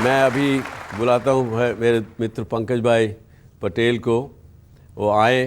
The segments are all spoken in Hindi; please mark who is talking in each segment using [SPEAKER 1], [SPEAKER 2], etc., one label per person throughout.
[SPEAKER 1] मैं अभी बुलाता हूँ मेरे मित्र पंकज भाई पटेल को, वो आए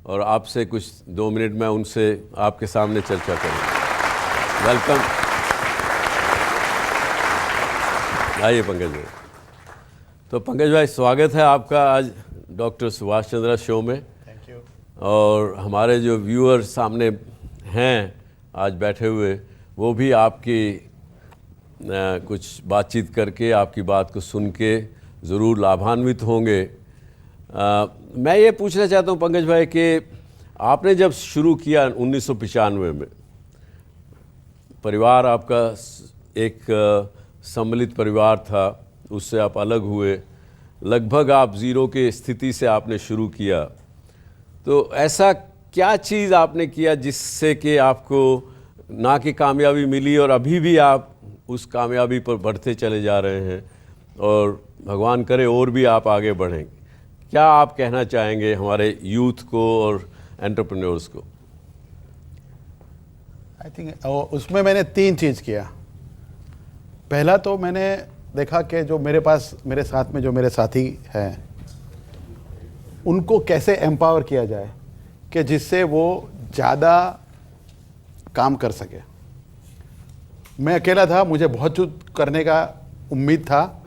[SPEAKER 1] और आपसे कुछ 2 मिनट में उनसे आपके सामने चर्चा करें। वेलकम, आइए पंकज भाई। तो पंकज भाई, स्वागत है आपका आज डॉक्टर सुभाष चंद्रा शो में।
[SPEAKER 2] Thank you.
[SPEAKER 1] और हमारे जो व्यूअर सामने हैं आज बैठे हुए, वो भी आपकी कुछ बातचीत करके, आपकी बात को सुन के ज़रूर लाभान्वित होंगे। मैं ये पूछना चाहता हूँ पंकज भाई कि आपने जब शुरू किया 1995 में, परिवार आपका एक सम्मिलित परिवार था, उससे आप अलग हुए, लगभग आप ज़ीरो के स्थिति से आपने शुरू किया। तो ऐसा क्या चीज़ आपने किया जिससे कि आपको ना कि कामयाबी मिली और अभी भी आप उस कामयाबी पर बढ़ते चले जा रहे हैं, और भगवान करे और भी आप आगे बढ़ें? क्या आप कहना चाहेंगे हमारे यूथ को और एंटरप्रेन्योर्स को?
[SPEAKER 2] आई थिंक उसमें मैंने 3 चीज़ किया। पहला तो मैंने देखा कि जो मेरे पास, मेरे साथ में जो मेरे साथी हैं, उनको कैसे एम्पावर किया जाए कि जिससे वो ज़्यादा काम कर सके। मैं अकेला था, मुझे बहुत कुछ करने का उम्मीद था,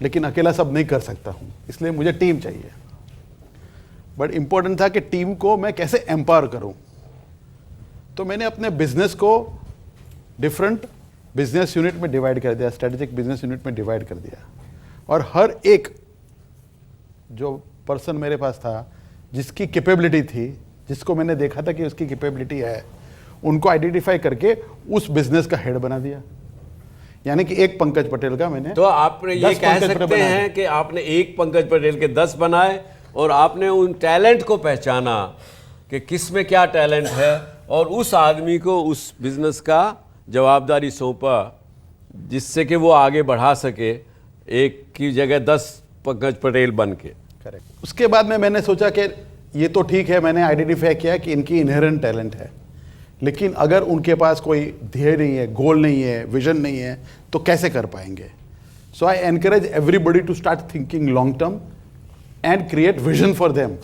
[SPEAKER 2] लेकिन अकेला सब नहीं कर सकता हूँ, इसलिए मुझे टीम चाहिए। बट इम्पोर्टेंट था कि टीम को मैं कैसे एम्पावर करूँ। तो मैंने अपने बिजनेस को डिफरेंट बिजनेस यूनिट में डिवाइड कर दिया, स्ट्रेटेजिक बिजनेस यूनिट में डिवाइड कर दिया, और हर एक जो पर्सन मेरे पास था, जिसकी कैपेबिलिटी थी, जिसको मैंने देखा था कि उसकी कैपेबिलिटी है, उनको आइडेंटिफाई करके उस बिजनेस का हेड बना दिया। यानी कि एक पंकज पटेल का मैंने,
[SPEAKER 1] तो आपने ये कह सकते हैं कि आपने एक पंकज पटेल के 10 बनाए, और आपने उन टैलेंट को पहचाना कि किस में क्या टैलेंट है, और उस आदमी को उस बिजनेस का जवाबदारी सौंपा, जिससे कि वो आगे बढ़ा सके, एक की जगह 10 पंकज पटेल बन के।
[SPEAKER 2] करेक्ट। उसके बाद में मैंने सोचा कि ये तो ठीक है, मैंने आइडेंटिफाई किया कि इनकी इनहेरेंट टैलेंट है, लेकिन अगर उनके पास कोई ध्येय नहीं है, गोल नहीं है, विजन नहीं है, तो कैसे कर पाएंगे। So I encourage everybody to start thinking long term and create vision for them,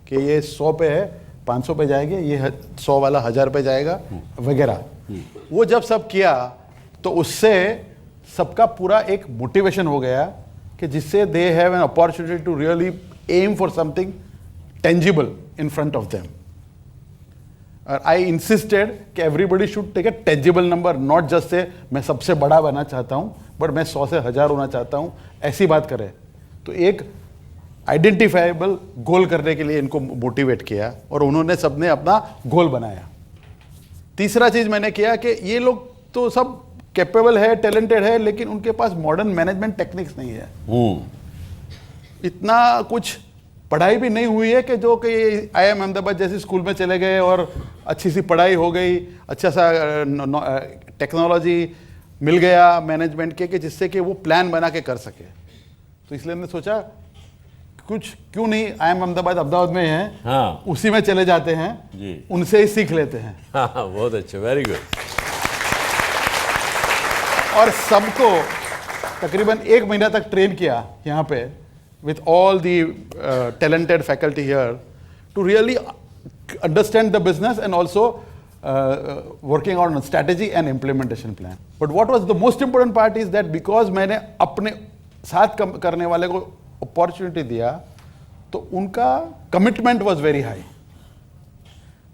[SPEAKER 2] कि ये 100 पे है, 500 पे जाएंगे, ये 100 वाला 1000 पे जाएगा वगैरह। वो जब सब किया तो उससे सबका पूरा एक मोटिवेशन हो गया कि जिससे they have an opportunity to really aim for something tangible in front of them. I insisted कि everybody should take a tangible number, not just say मैं सबसे बड़ा बनना चाहता हूँ, बट मैं 100 से 1000 होना चाहता हूँ, ऐसी बात करें। तो एक आइडेंटिफाइबल गोल करने के लिए इनको मोटिवेट किया, और उन्होंने सबने अपना गोल बनाया। तीसरा चीज़ मैंने किया कि ये लोग तो सब कैपेबल है, टैलेंटेड है, लेकिन उनके पास मॉडर्न मैनेजमेंट टेक्निक्स नहीं है। इतना कुछ पढ़ाई भी नहीं हुई है कि जो कि IIM अहमदाबाद जैसी स्कूल में चले गए और अच्छी सी पढ़ाई हो गई, अच्छा सा टेक्नोलॉजी मिल गया मैनेजमेंट के, कि जिससे कि वो प्लान बना के कर सके। तो इसलिए हमने सोचा कुछ क्यों नहीं, IIM अहमदाबाद में है,
[SPEAKER 1] हाँ,
[SPEAKER 2] उसी में चले जाते हैं जी, उनसे ही सीख लेते हैं।
[SPEAKER 1] हाँ, बहुत अच्छा, वेरी गुड।
[SPEAKER 2] और सबको तकरीबन 1 महीना तक ट्रेन किया यहाँ पे with all the talented faculty here to really understand the business and also working on strategy and implementation plan. But what was the most important part is that because मैंने अपने साथ करने वाले को अपॉर्चुनिटी दिया, तो उनका कमिटमेंट वॉज वेरी हाई।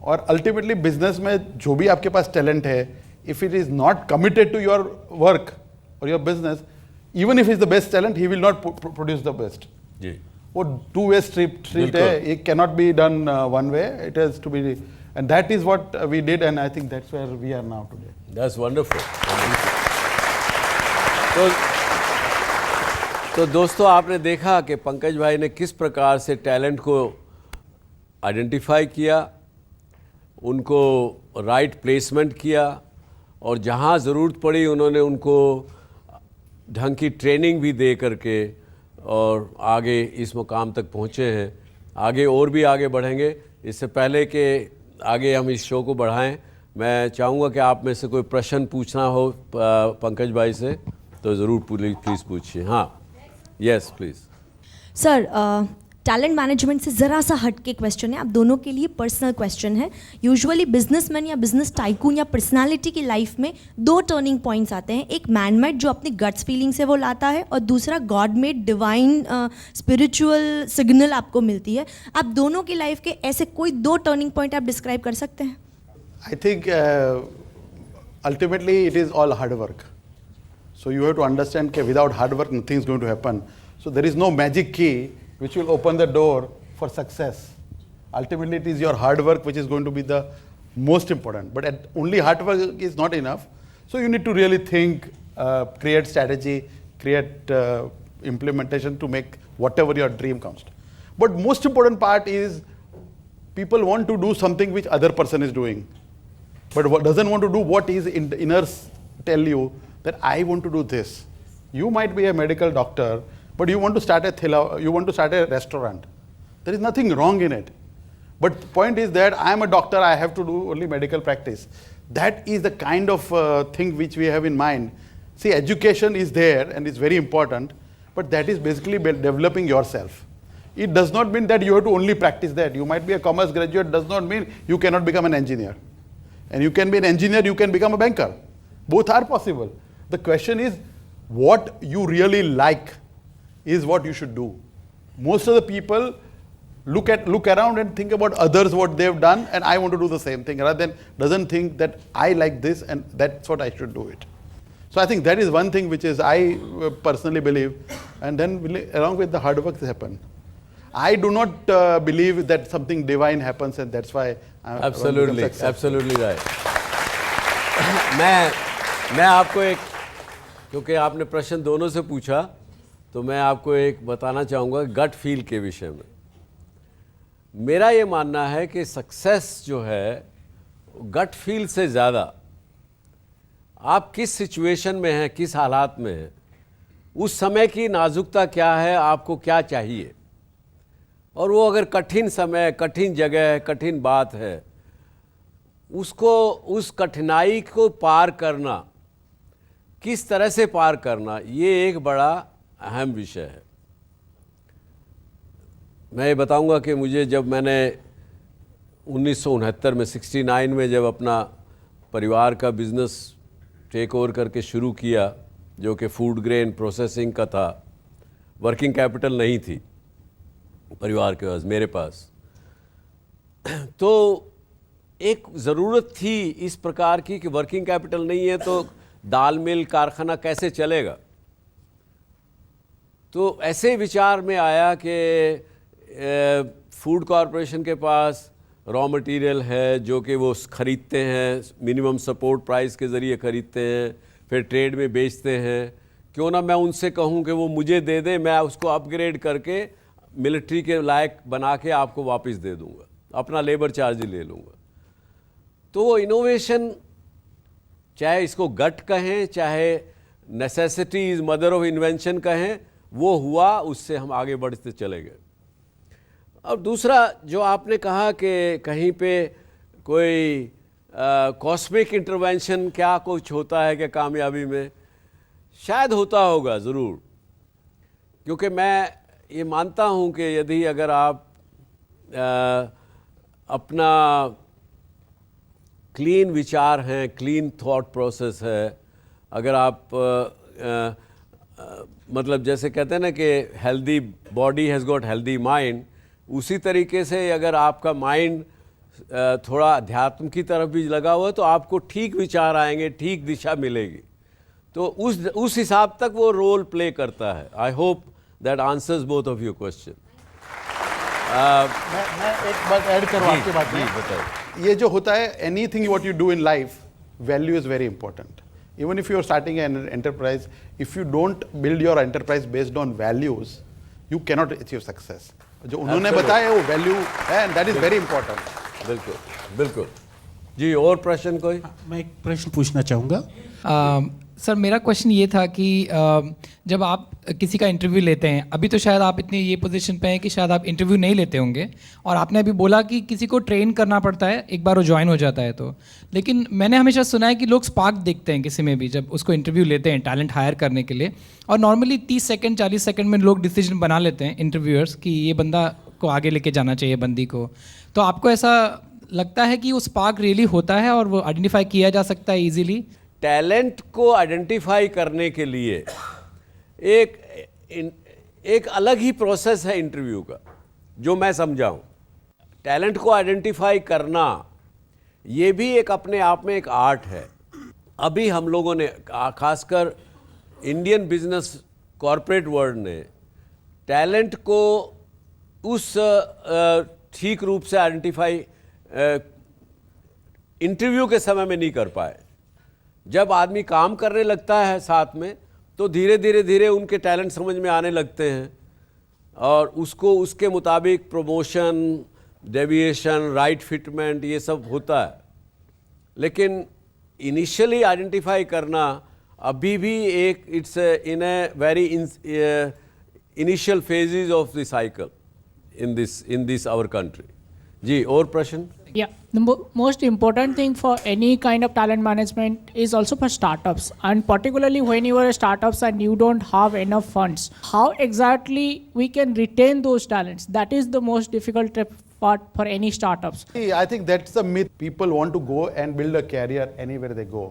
[SPEAKER 2] और अल्टीमेटली बिजनेस में जो भी आपके पास टैलेंट है, if it is not committed to your work और your business, even if is the best talent, he will not produce the best.
[SPEAKER 1] जी,
[SPEAKER 2] वो 2 वे स्ट्रीट है, it can not be done 1 way, it has to be, and that is what we did, and I think that's where we are now today.
[SPEAKER 1] That's wonderful. तो दोस्तों, आपने देखा कि पंकज भाई ने किस प्रकार से टैलेंट को आइडेंटिफाई किया, उनको राइट प्लेसमेंट किया, और जहाँ ज़रूरत पड़ी उन्होंने उनको ढंग की ट्रेनिंग भी दे करके और आगे इस मुकाम तक पहुँचे हैं। आगे और भी आगे बढ़ेंगे। इससे पहले कि आगे हम इस शो को बढ़ाएं, मैं चाहूँगा कि आप में से कोई प्रश्न पूछना हो पंकज भाई से, तो ज़रूर प्लीज़ पूछिए। हाँ, yes please.
[SPEAKER 3] Sir, talent management से ज़रा सा हट के क्वेश्चन है, आप दोनों के लिए पर्सनल क्वेश्चन है। यूजुअली बिजनेसमैन या बिजनेस टाइकून या पर्सनालिटी की लाइफ में दो टर्निंग पॉइंट्स आते हैं, एक मैन मेड जो अपनी गट्स फीलिंग से वो लाता है, और दूसरा God made divine spiritual signal आपको मिलती है। आप दोनों की लाइफ के ऐसे कोई दो टर्निंग पॉइंट आप डिस्क्राइब कर सकते हैं?
[SPEAKER 2] I think ultimately it is all hard work. So you have to understand that without hard work nothing is going to happen. So there is no magic key which will open the door for success. Ultimately it is your hard work which is going to be the most important. But only hard work is not enough. So you need to really think, create strategy, create implementation to make whatever your dream comes. But most important part is people want to do something which other person is doing, but what doesn't want to do what is in the inner tell you that I want to do this. You might be a medical doctor, but you want to start a restaurant. There is nothing wrong in it. But the point is that I am a doctor, I have to do only medical practice. That is the kind of thing which we have in mind. See, education is there and it's very important, but that is basically developing yourself. It does not mean that you have to only practice that. You might be a commerce graduate, does not mean you cannot become an engineer. And you can be an engineer, you can become a banker. Both are possible. The question is, what you really like is what you should do. Most of the people look around and think about others, what they've done, and I want to do the same thing, rather than doesn't think that I like this and that's what I should do it. So I think that is one thing which is I personally believe, and then along with the hard work happen. I do not believe that something divine happens and that's why I'm
[SPEAKER 1] Absolutely right. मैं आपको एक, क्योंकि आपने प्रश्न दोनों से पूछा, तो मैं आपको एक बताना चाहूँगा गट फील के विषय में। मेरा ये मानना है कि सक्सेस जो है गट फील से ज़्यादा आप किस सिचुएशन में हैं, किस हालात में हैं, उस समय की नाजुकता क्या है, आपको क्या चाहिए, और वो अगर कठिन समय, कठिन जगह, कठिन बात है, उसको, उस कठिनाई को पार करना, किस तरह से पार करना, ये एक बड़ा अहम विषय है। मैं ये बताऊंगा कि मुझे जब मैंने 1969 में 69 में जब अपना परिवार का बिज़नेस टेक ओवर करके शुरू किया, जो कि फूड ग्रेन प्रोसेसिंग का था, वर्किंग कैपिटल नहीं थी परिवार के पास, मेरे पास, तो एक ज़रूरत थी इस प्रकार की कि वर्किंग कैपिटल नहीं है तो दाल मिल कारखाना कैसे चलेगा। तो ऐसे विचार में आया कि फूड कॉरपोरेशन के पास रॉ मटेरियल है जो कि वो ख़रीदते हैं, मिनिमम सपोर्ट प्राइस के ज़रिए ख़रीदते हैं, फिर ट्रेड में बेचते हैं, क्यों ना मैं उनसे कहूं कि वो मुझे दे दें, मैं उसको अपग्रेड करके मिलिट्री के लायक बना के आपको वापस दे दूंगा, अपना लेबर चार्ज ही ले लूँगा। तो वो इनोवेशन, चाहे इसको गट कहें, चाहे necessity is mother of invention कहें, वो हुआ, उससे हम आगे बढ़ते चले गए। और दूसरा जो आपने कहा कि कहीं पे कोई कॉस्मिक इंटरवेंशन क्या कुछ होता है क्या कामयाबी में, शायद होता होगा ज़रूर, क्योंकि मैं ये मानता हूँ कि यदि अगर आप अपना क्लीन विचार हैं, क्लीन थॉट प्रोसेस है, अगर आप मतलब जैसे कहते हैं ना कि healthy body has got healthy mind, उसी तरीके से अगर आपका माइंड थोड़ा अध्यात्म की तरफ भी लगा हुआ है तो आपको ठीक विचार आएंगे, ठीक दिशा मिलेगी, तो उस हिसाब तक वो रोल प्ले करता है। I hope that answers both of your question.
[SPEAKER 2] मैं एक बात ऐड करूँ आपकी बात में, बताइए। ये जो होता है, anything what you do in life, value is very important. Even if you are starting an enterprise, if you don't build your enterprise based on values, you cannot achieve success. जो उन्होंने बताया वो वैल्यू है, and that is very important.
[SPEAKER 1] बिल्कुल बिल्कुल जी। और प्रश्न कोई?
[SPEAKER 4] मैं एक प्रश्न पूछना चाहूँगा। सर मेरा क्वेश्चन ये था कि जब आप किसी का इंटरव्यू लेते हैं, अभी तो शायद आप इतनी ये पोजीशन पे हैं कि शायद आप इंटरव्यू नहीं लेते होंगे, और आपने अभी बोला कि किसी को ट्रेन करना पड़ता है एक बार वो ज्वाइन हो जाता है तो, लेकिन मैंने हमेशा सुना है कि लोग स्पार्क देखते हैं किसी में भी जब उसको इंटरव्यू लेते हैं टैलेंट हायर करने के लिए, और नॉर्मली 30 सेकंड 40 सेकंड में लोग डिसीजन बना लेते हैं इंटरव्यूअर्स कि ये बंदा को आगे लेके जाना चाहिए बंदी को। तो आपको ऐसा लगता है कि वो स्पार्क रियली होता है और वो आइडेंटिफाई किया जा सकता है ईजिली?
[SPEAKER 1] टैलेंट को आइडेंटिफाई करने के लिए एक अलग ही प्रोसेस है इंटरव्यू का, जो मैं समझा हूँ। टैलेंट को आइडेंटिफाई करना ये भी एक अपने आप में एक आर्ट है। अभी हम लोगों ने, खासकर इंडियन बिजनेस कॉरपोरेट वर्ल्ड ने, टैलेंट को उस ठीक रूप से आइडेंटिफाई इंटरव्यू के समय में नहीं कर पाए। जब आदमी काम करने लगता है साथ में, तो धीरे धीरे उनके टैलेंट समझ में आने लगते हैं और उसको उसके मुताबिक प्रमोशन, डेविएशन, राइट फिटमेंट, ये सब होता है। लेकिन इनिशियली आइडेंटिफाई करना अभी भी एक it's in a very initial phases of the cycle in this our country. जी, और प्रश्न?
[SPEAKER 5] Yeah, the most important thing for any kind of talent management is also for startups, and particularly when you are a startups and you don't have enough funds, how exactly we can retain those talents? That is the most difficult part for any startups.
[SPEAKER 2] I think that's the myth. People want to go and build a career anywhere they go.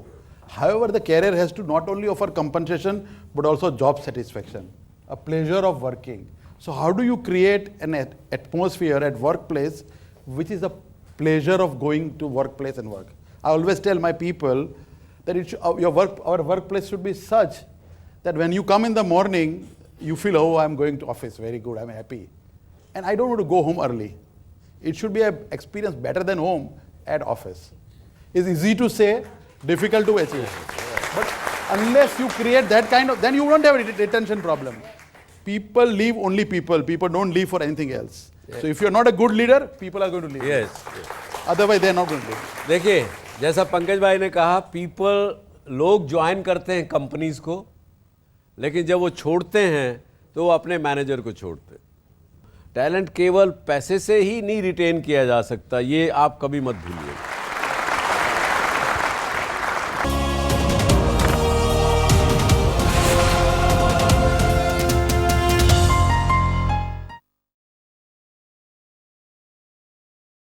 [SPEAKER 2] However, the career has to not only offer compensation but also job satisfaction, a pleasure of working. So how do you create an atmosphere at workplace which is a pleasure of going to workplace and work? I always tell my people that our workplace should be such that when you come in the morning, you feel, oh, I'm going to office, very good, I'm happy. And I don't want to go home early. It should be an experience better than home at office. It's easy to say, difficult to achieve. But unless you create that kind of, then you won't have a retention problem. People leave only people. People don't leave for anything else. So if you're not a good leader, people are going to leave.
[SPEAKER 1] Yes.
[SPEAKER 2] Otherwise, they're not going to leave.
[SPEAKER 1] देखिए, जैसा पंकज भाई ने कहा, लोग ज्वाइन करते हैं कंपनीज को, लेकिन जब वो छोड़ते हैं तो वो अपने मैनेजर को छोड़ते हैं। टैलेंट केवल पैसे से ही नहीं रिटेन किया जा सकता, ये आप कभी मत भूलिए।